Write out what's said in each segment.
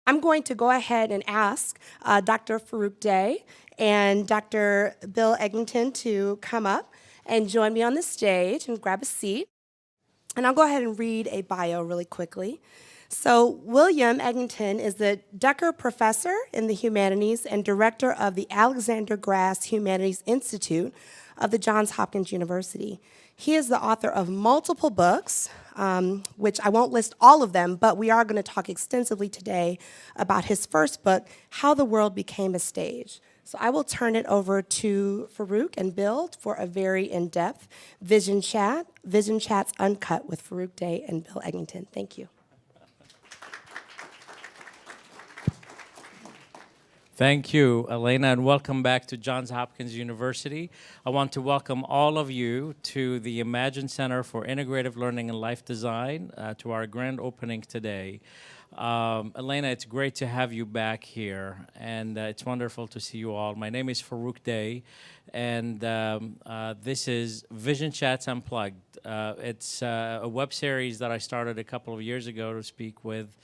I'm going to go ahead and ask Dr. Farouk Dey and Dr. Bill Egginton to come up and join me on the stage and grab a seat. And I'll go ahead and read a bio really quickly. So William Egginton is the Decker Professor in the Humanities and Director of the Alexander Grass Humanities Institute of the Johns Hopkins University. He is the author of multiple books, which I won't list all of them, but we are going to talk extensively today about his first book, How the World Became a Stage. So I will turn it over to Farouk and Bill for a very in-depth Vision Chats Uncut with Farouk Dey and Bill Egginton. Thank you. Thank you, Elena, and welcome back to Johns Hopkins University. I want to welcome all of you to the Imagine Center for Integrative Learning and Life Design, to our grand opening today. Elena, it's great to have you back here, and it's wonderful to see you all. My name is Farouk Dey, and this is Vision Chats Unplugged. It's a web series that I started a couple of years ago to speak with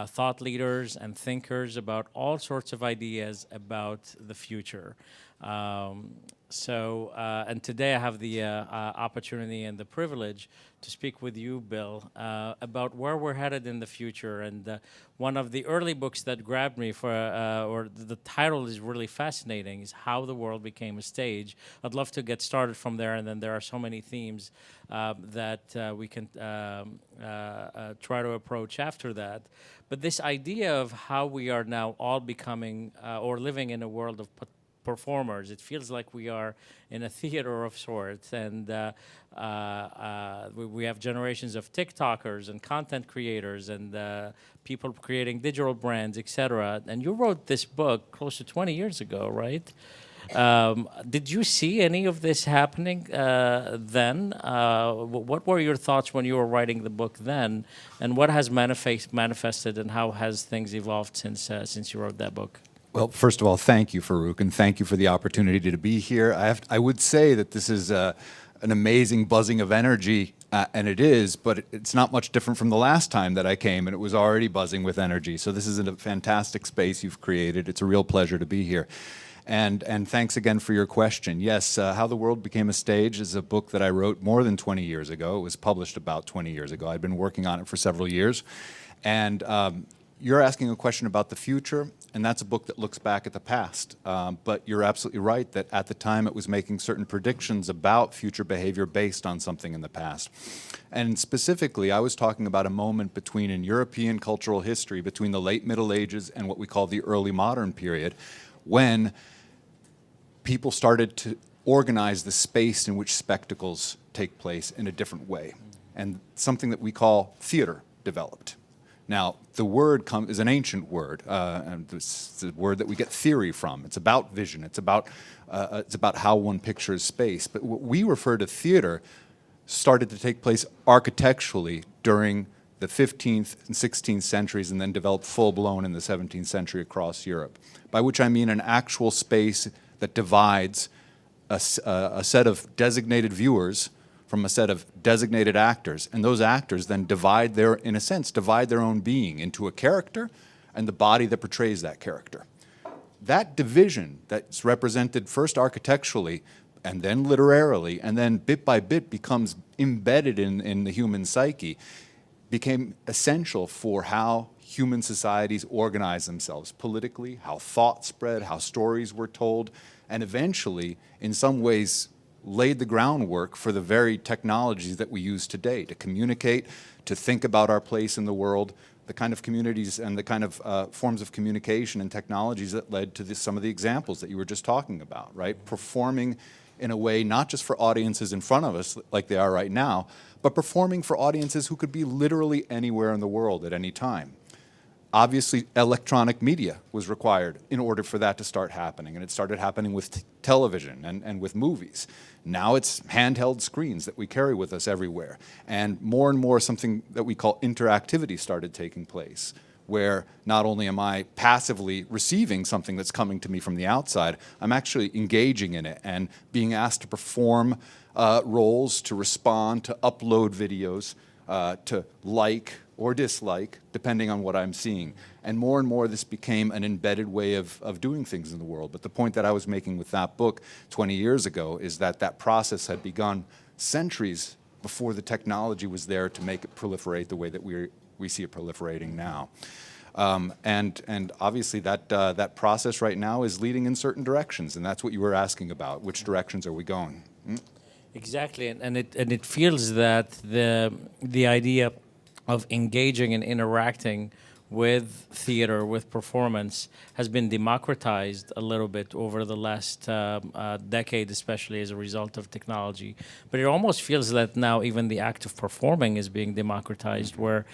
thought leaders and thinkers about all sorts of ideas about the future. And today I have the opportunity and the privilege to speak with you, Bill, about where we're headed in the future. And one of the early books that grabbed me or the title is really fascinating, is How the World Became a Stage. I'd love to get started from there, and then there are so many themes that we can try to approach after that. But this idea of how we are now all becoming or living in a world of performers. It feels like we are in a theater of sorts, and we have generations of TikTokers and content creators and people creating digital brands, etc. And you wrote this book close to 20 years ago, right? Did you see any of this happening then? What were your thoughts when you were writing the book then, and what has manifested, and how has things evolved since you wrote that book? Well, first of all, thank you, Farouk, and thank you for the opportunity to be here. I would say that this is an amazing buzzing of energy, and it is, but it's not much different from the last time that I came, and it was already buzzing with energy. So this is a fantastic space you've created. It's a real pleasure to be here. And thanks again for your question. Yes, How the World Became a Stage is a book that I wrote more than 20 years ago. It was published about 20 years ago. I'd been working on it for several years. And you're asking a question about the future, and that's a book that looks back at the past. But you're absolutely right that at the time it was making certain predictions about future behavior based on something in the past. And specifically, I was talking about a moment in European cultural history between the late Middle Ages and what we call the early modern period, when people started to organize the space in which spectacles take place in a different way. And something that we call theater developed. Now, the word is an ancient word, and it's a word that we get theory from. It's about vision. It's about how one pictures space. But what we refer to theater started to take place architecturally during the 15th and 16th centuries, and then developed full-blown in the 17th century across Europe, by which I mean an actual space that divides a set of designated viewers from a set of designated actors, and those actors then divide their own being into a character and the body that portrays that character. That division that's represented first architecturally and then literarily, and then bit by bit becomes embedded in the human psyche, became essential for how human societies organize themselves politically, how thought spread, how stories were told, and eventually, in some ways, laid the groundwork for the very technologies that we use today to communicate, to think about our place in the world, the kind of communities and the kind of forms of communication and technologies that led to some of the examples that you were just talking about, right? Performing in a way not just for audiences in front of us like they are right now, but performing for audiences who could be literally anywhere in the world at any time. Obviously, electronic media was required in order for that to start happening, and it started happening with television and with movies. Now it's handheld screens that we carry with us everywhere, and more something that we call interactivity started taking place, where not only am I passively receiving something that's coming to me from the outside, I'm actually engaging in it and being asked to perform roles, to respond, to upload videos, to like or dislike, depending on what I'm seeing. And more this became an embedded way of doing things in the world. But the point that I was making with that book 20 years ago is that that process had begun centuries before the technology was there to make it proliferate the way that we see it proliferating now. And obviously that process right now is leading in certain directions, and that's what you were asking about. Which directions are we going? Exactly, and it feels that the idea of engaging and interacting with theater, with performance, has been democratized a little bit over the last decade, especially as a result of technology. But it almost feels that now even the act of performing is being democratized, where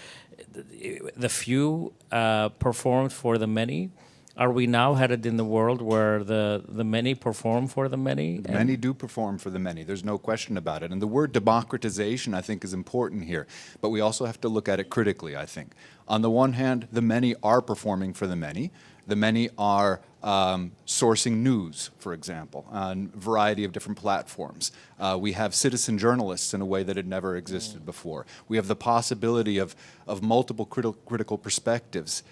the few performed for the many. Are we now headed in the world where the many perform for the many? The many do perform for the many. There's no question about it. And the word democratization, I think, is important here. But we also have to look at it critically, I think. On the one hand, the many are performing for the many. The many are sourcing news, for example, on a variety of different platforms. We have citizen journalists in a way that had never existed before. We have the possibility of multiple critical perspectives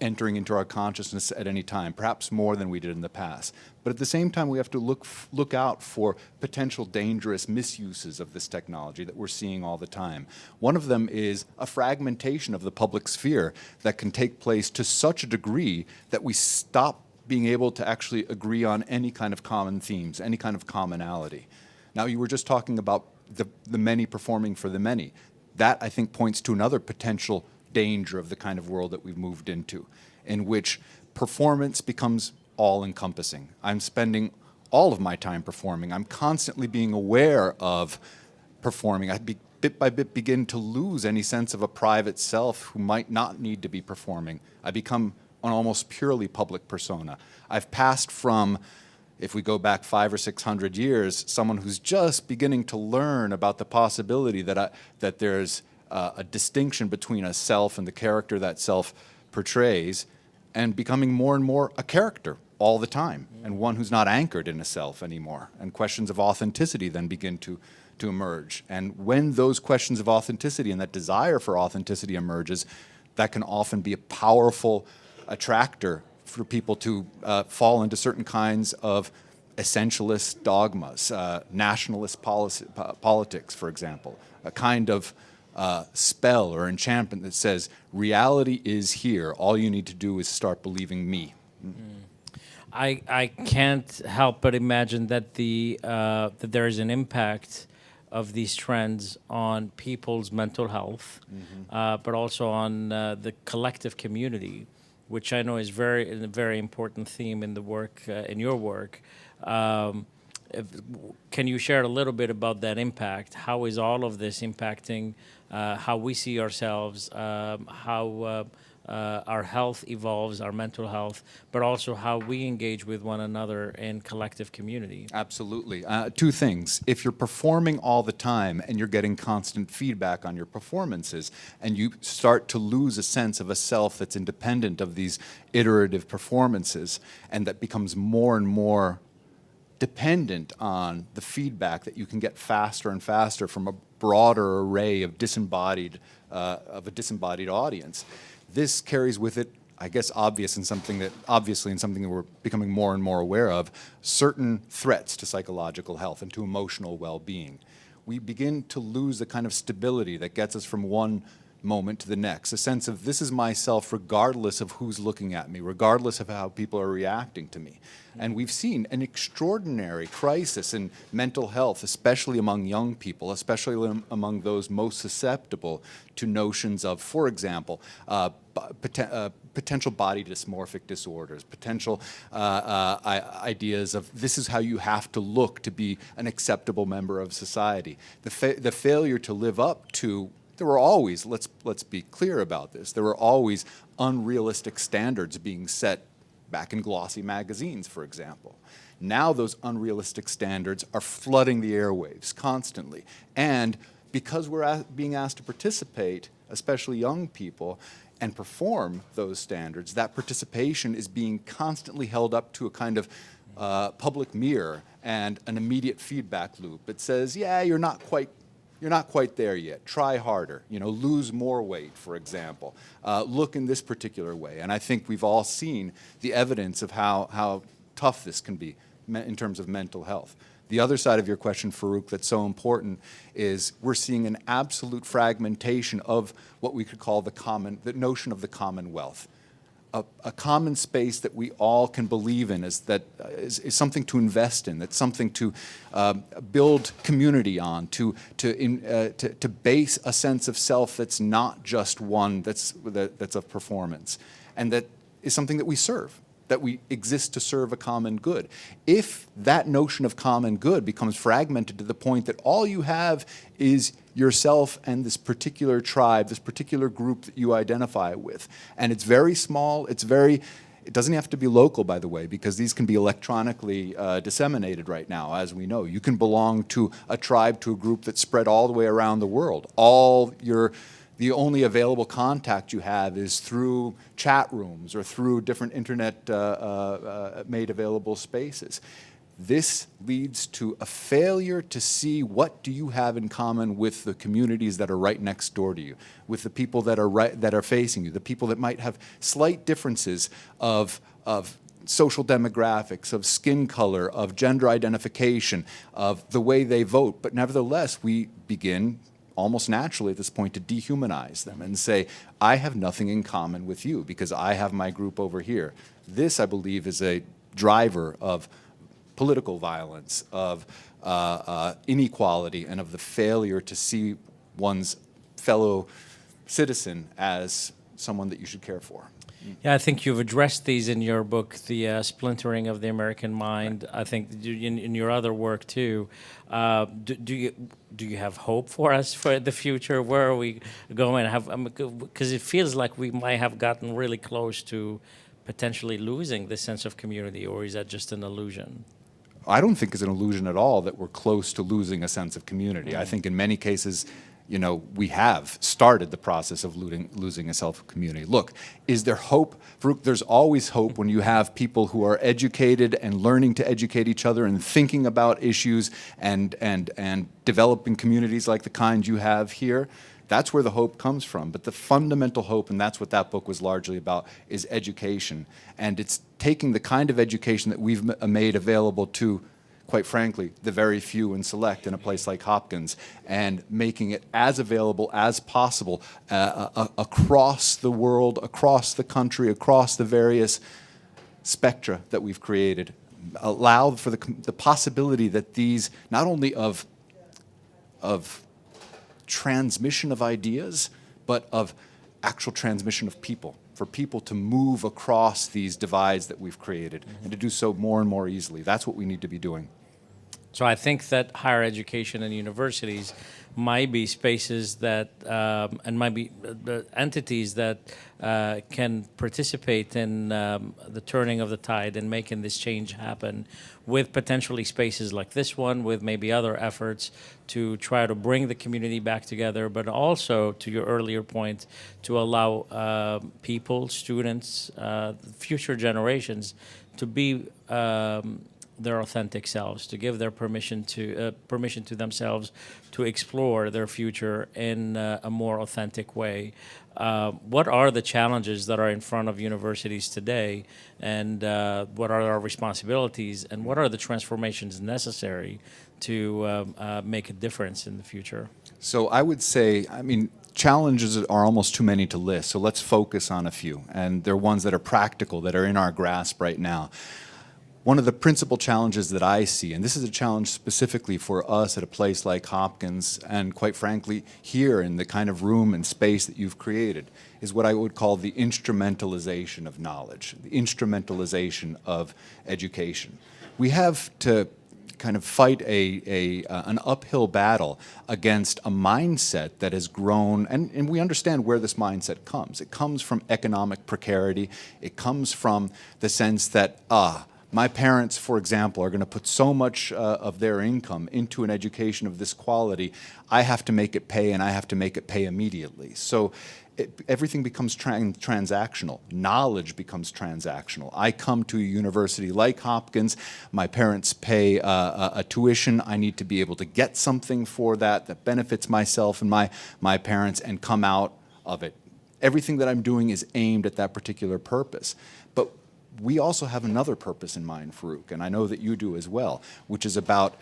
entering into our consciousness at any time, perhaps more than we did in the past. But at the same time, we have to look out for potential dangerous misuses of this technology that we're seeing all the time. One of them is a fragmentation of the public sphere that can take place to such a degree that we stop being able to actually agree on any kind of common themes, any kind of commonality. Now, you were just talking about the many performing for the many. That, I think, points to another potential danger of the kind of world that we've moved into, in which performance becomes all-encompassing. I'm spending all of my time performing. I'm constantly being aware of performing. Bit by bit begin to lose any sense of a private self who might not need to be performing. I become an almost purely public persona. I've passed from, if we go back 500 or 600 years, someone who's just beginning to learn about the possibility that there's a distinction between a self and the character that self portrays, and becoming more and more a character all the time, and one who's not anchored in a self anymore. And questions of authenticity then begin to emerge. And when those questions of authenticity and that desire for authenticity emerges, that can often be a powerful attractor for people to fall into certain kinds of essentialist dogmas, nationalist politics, for example, a kind of spell or enchantment that says, reality is here, all you need to do is start believing me. I can't help but imagine that that there is an impact of these trends on people's mental health, but also on the collective community, which I know is a very important theme in the work, in your work. Can you share a little bit about that impact? How is all of this impacting how we see ourselves, how our health evolves, our mental health, but also how we engage with one another in collective community? Absolutely. Two things. If you're performing all the time and you're getting constant feedback on your performances, and you start to lose a sense of a self that's independent of these iterative performances, and that becomes more and more dependent on the feedback that you can get faster and faster from a broader array of a disembodied audience. This carries with it, I guess, obviously in something that we're becoming more and more aware of, certain threats to psychological health and to emotional well-being. We begin to lose the kind of stability that gets us from one moment to the next, a sense of this is myself regardless of who's looking at me, regardless of how people are reacting to me. And we've seen an extraordinary crisis in mental health, especially among young people, especially among those most susceptible to notions of, for example, potential body dysmorphic disorders, potential ideas of this is how you have to look to be an acceptable member of society. The failure to live up to, there were always, let's be clear about this, there were always unrealistic standards being set back in glossy magazines, for example. Now those unrealistic standards are flooding the airwaves constantly. And because we're being asked to participate, especially young people, and perform those standards, that participation is being constantly held up to a kind of public mirror and an immediate feedback loop. It says, yeah, you're not quite you're not quite there yet. Try harder. Lose more weight, for example. Look in this particular way. And I think we've all seen the evidence of how tough this can be in terms of mental health. The other side of your question, Farouk, that's so important is we're seeing an absolute fragmentation of what we could call the notion of the commonwealth. A common space that we all can believe in is something to invest in. That's something to build community on, to base a sense of self that's not just one that's of performance, and that is something that we serve, that we exist to serve a common good. If that notion of common good becomes fragmented to the point that all you have is yourself and this particular tribe, this particular group that you identify with, and it's very small, it doesn't have to be local, by the way, because these can be electronically disseminated right now, as we know. You can belong to a tribe, to a group that's spread all the way around the world. The only available contact you have is through chat rooms or through different internet made available spaces. This leads to a failure to see what do you have in common with the communities that are right next door to you, with the people that are facing you, the people that might have slight differences of social demographics, of skin color, of gender identification, of the way they vote. But nevertheless, we begin almost naturally at this point to dehumanize them and say, I have nothing in common with you because I have my group over here. This, I believe, is a driver of political violence, of inequality, and of the failure to see one's fellow citizen as someone that you should care for. Yeah, I think you've addressed these in your book, The Splintering of the American Mind. Right. I think in your other work too. Do you have hope for us for the future? Where are we going? Because it feels like we might have gotten really close to potentially losing this sense of community, or is that just an illusion? I don't think it's an illusion at all that we're close to losing a sense of community. Mm-hmm. I think in many cases, we have started the process of losing a sense of community. Look, is there hope? Farouk, there's always hope when you have people who are educated and learning to educate each other and thinking about issues and developing communities like the kind you have here. That's where the hope comes from. But the fundamental hope, and that's what that book was largely about, is education. And it's taking the kind of education that we've made available to, quite frankly, the very few and select in a place like Hopkins, and making it as available as possible across the world, across the country, across the various spectra that we've created. Allow for the possibility that these, not only of transmission of ideas, but of actual transmission of people, for people to move across these divides that we've created, mm-hmm. and to do so more and more easily. That's what we need to be doing. So I think that higher education and universities might be spaces that, and might be entities that can participate in the turning of the tide and making this change happen, with potentially spaces like this one, with maybe other efforts to try to bring the community back together, but also, to your earlier point, to allow people, students, future generations to be their authentic selves, to give their permission to themselves to explore their future in a more authentic way. What are the challenges that are in front of universities today, and what are our responsibilities, and what are the transformations necessary to make a difference in the future? So I would say, challenges are almost too many to list, so let's focus on a few, and they're ones that are practical, that are in our grasp right now. One of the principal challenges that I see, and this is a challenge specifically for us at a place like Hopkins, and quite frankly, here in the kind of room and space that you've created, is what I would call the instrumentalization of knowledge, the instrumentalization of education. We have to kind of fight an uphill battle against a mindset that has grown, and we understand where this mindset comes. It comes from economic precarity. It comes from the sense that, my parents, for example, are going to put so much of their income into an education of this quality, I have to make it pay, and I have to make it pay immediately. So everything becomes transactional. Knowledge becomes transactional. I come to a university like Hopkins. My parents pay a tuition. I need to be able to get something for that benefits myself and my parents and come out of it. Everything that I'm doing is aimed at that particular purpose. But we also have another purpose in mind, Farouk, and I know that you do as well, which is about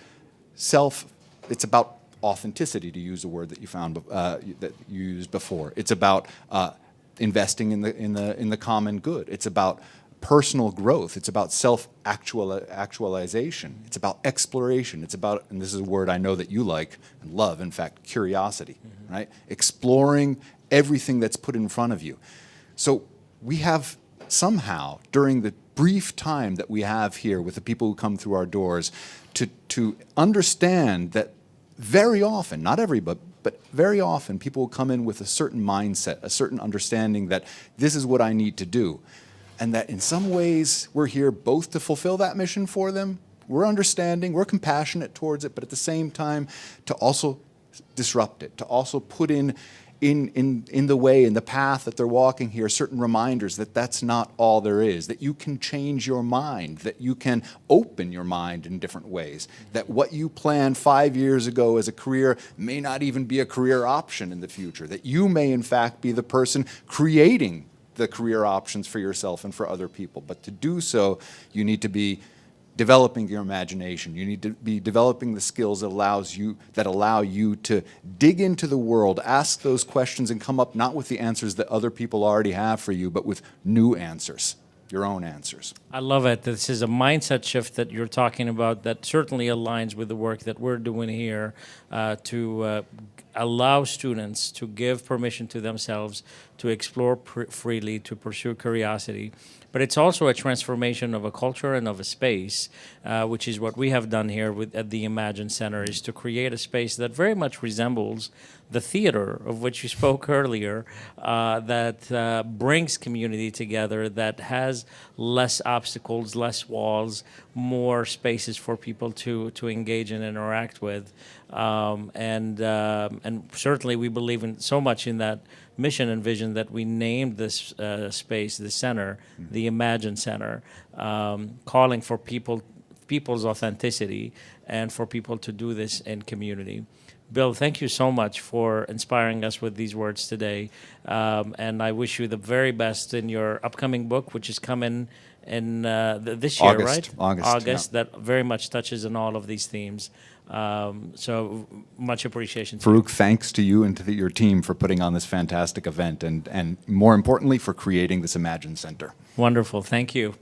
it's about authenticity, to use a word that you found that you used before. It's about investing in the common good. It's about personal growth. It's about self-actualization. It's about exploration. It's about, and this is a word I know that you like and love, in fact, curiosity, right? Exploring everything that's put in front of you. So we have somehow, during the brief time that we have here with the people who come through our doors, to understand that very often, not everybody, but very often, people will come in with a certain mindset, a certain understanding that this is what I need to do. And that in some ways, we're here both to fulfill that mission for them. We're understanding, we're compassionate towards it, but at the same time, to also disrupt it, to also put in the way, in the path that they're walking here, certain reminders that that's not all there is, that you can change your mind, that you can open your mind in different ways, that what you planned 5 years ago as a career may not even be a career option in the future, that you may in fact be the person creating the career options for yourself and for other people. But to do so, you need to be developing your imagination. You need to be developing the skills that allow you to dig into the world, ask those questions, and come up not with the answers that other people already have for you, but with new answers, your own answers. I love it. This is a mindset shift that you're talking about that certainly aligns with the work that we're doing here to allow students to give permission to themselves to explore freely, to pursue curiosity. But it's also a transformation of a culture and of a space, which is what we have done here at the Imagine Center, is to create a space that very much resembles the theater of which you spoke earlier, that brings community together, that has less obstacles, less walls, more spaces for people to engage and interact with. And certainly we believe so much in that mission and vision that we named this space, the center, the Imagine Center, calling for people's authenticity and for people to do this in community. Bill, thank you so much for inspiring us with these words today. And I wish you the very best in your upcoming book, which is coming in this year, right? August, yeah. That very much touches on all of these themes. So much appreciation to Farouk, thanks to you and to your team for putting on this fantastic event and more importantly, for creating this Imagine Center. Wonderful. Thank you.